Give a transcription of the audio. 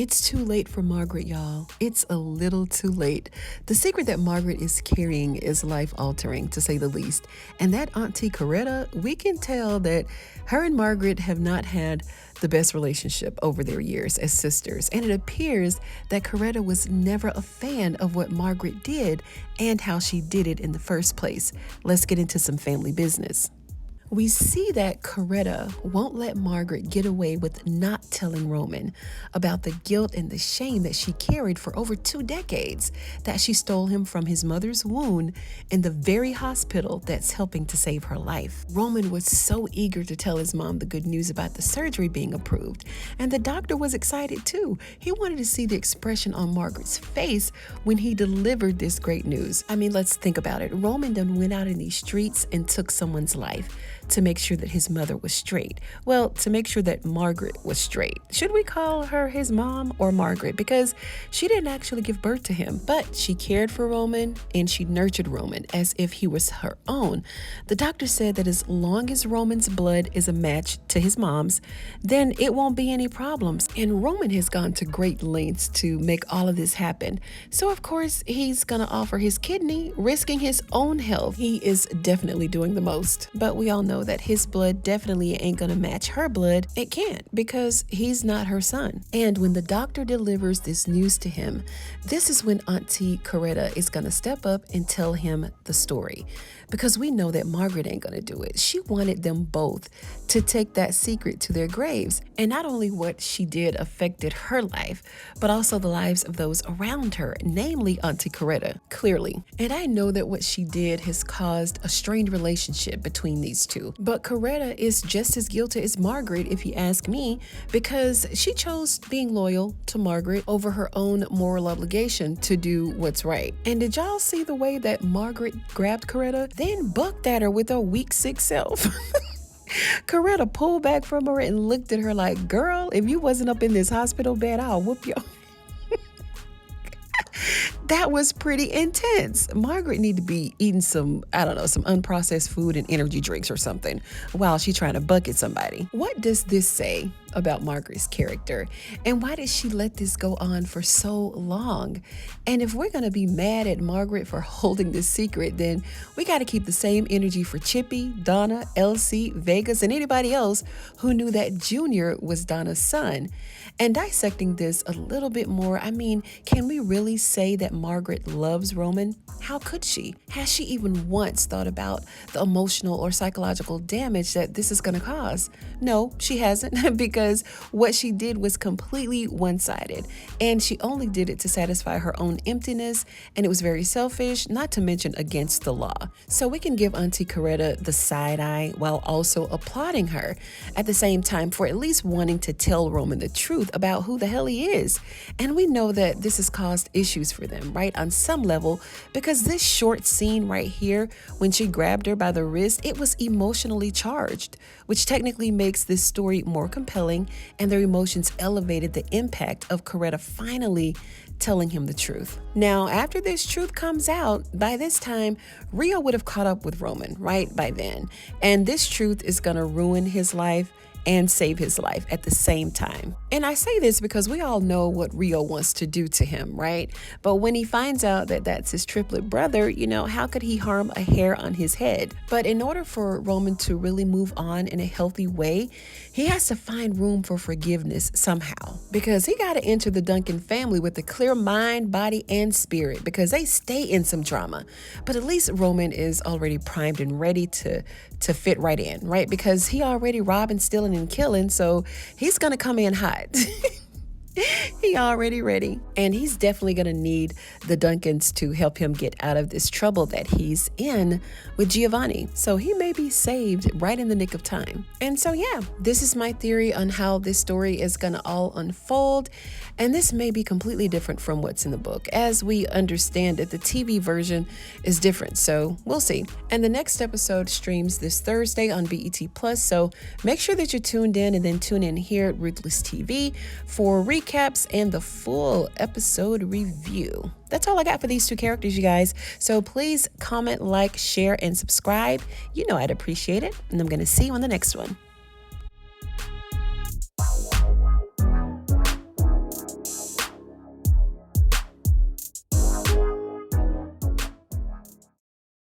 It's too late for Margaret, y'all. It's a little too late. The secret that Margaret is carrying is life-altering, to say the least. And that Auntie Coretta, we can tell that her and Margaret have not had the best relationship over their years as sisters. And it appears that Coretta was never a fan of what Margaret did and how she did it in the first place. Let's get into some family business. We see that Coretta won't let Margaret get away with not telling Roman about the guilt and the shame that she carried for over 2 decades, that she stole him from his mother's wound in the very hospital that's helping to save her life. Roman was so eager to tell his mom the good news about the surgery being approved, and the doctor was excited too. He wanted to see the expression on Margaret's face when he delivered this great news. I mean, let's think about it. Roman done went out in these streets and took someone's life to make sure that his mother was straight. Well, to make sure that Margaret was straight. Should we call her his mom or Margaret? Because she didn't actually give birth to him, but she cared for Roman and she nurtured Roman as if he was her own. The doctor said that as long as Roman's blood is a match to his mom's, then it won't be any problems. And Roman has gone to great lengths to make all of this happen. So of course, he's gonna offer his kidney, risking his own health. He is definitely doing the most. But we all know that his blood definitely ain't gonna match her blood. It can't, because he's not her son. And when the doctor delivers this news to him, this is when Auntie Coretta is gonna step up and tell him the story. Because we know that Margaret ain't gonna do it. She wanted them both to take that secret to their graves. And not only what she did affected her life, but also the lives of those around her, namely Auntie Coretta, clearly. And I know that what she did has caused a strained relationship between these two. But Coretta is just as guilty as Margaret, if you ask me, because she chose being loyal to Margaret over her own moral obligation to do what's right. And did y'all see the way that Margaret grabbed Coretta, then bucked at her with her weak, sick self? Coretta pulled back from her and looked at her like, girl, if you wasn't up in this hospital bed, I'll whoop you. That was pretty intense. Margaret need to be eating some, I don't know, some unprocessed food and energy drinks or something while she's trying to bucket somebody. What does this say about Margaret's character? And why did she let this go on for so long? And if we're going to be mad at Margaret for holding this secret, then we got to keep the same energy for Chippy, Donna, Elsie, Vegas, and anybody else who knew that Junior was Donna's son. And dissecting this a little bit more, I mean, can we really say that Margaret loves Roman? How could she? Has she even once thought about the emotional or psychological damage that this is going to cause? No, she hasn't, because what she did was completely one-sided, and she only did it to satisfy her own emptiness, and it was very selfish, not to mention against the law. So we can give Auntie Coretta the side eye while also applauding her at the same time for at least wanting to tell Roman the truth about who the hell he is. And we know that this has caused issues for them, right, on some level, because this short scene right here, when she grabbed her by the wrist, it was emotionally charged, which technically makes this story more compelling, and their emotions elevated the impact of Coretta finally telling him the truth. Now, after this truth comes out, by this time, Rio would have caught up with Roman, right, by then. And this truth is gonna ruin his life and save his life at the same time. And I say this because we all know what Rio wants to do to him, right? But when he finds out that that's his triplet brother, you know, how could he harm a hair on his head? But in order for Roman to really move on in a healthy way, he has to find room for forgiveness somehow, because he got to enter the Duncan family with a clear mind, body, and spirit, because they stay in some drama. But at least Roman is already primed and ready to fit right in, right? Because he already robbing, stealing, and killing, so he's gonna come in hot. He already ready. And he's definitely gonna need the Duncans to help him get out of this trouble that he's in with Giovanni. So he may be saved right in the nick of time. And so yeah, this is my theory on how this story is gonna all unfold. And this may be completely different from what's in the book. As we understand it, the TV version is different, so we'll see. And the next episode streams this Thursday on BET+, so make sure that you're tuned in, and then tune in here at Ruthless TV for recaps and the full episode review. That's all I got for these 2 characters, you guys. So please comment, like, share, and subscribe. You know I'd appreciate it, and I'm going to see you on the next one.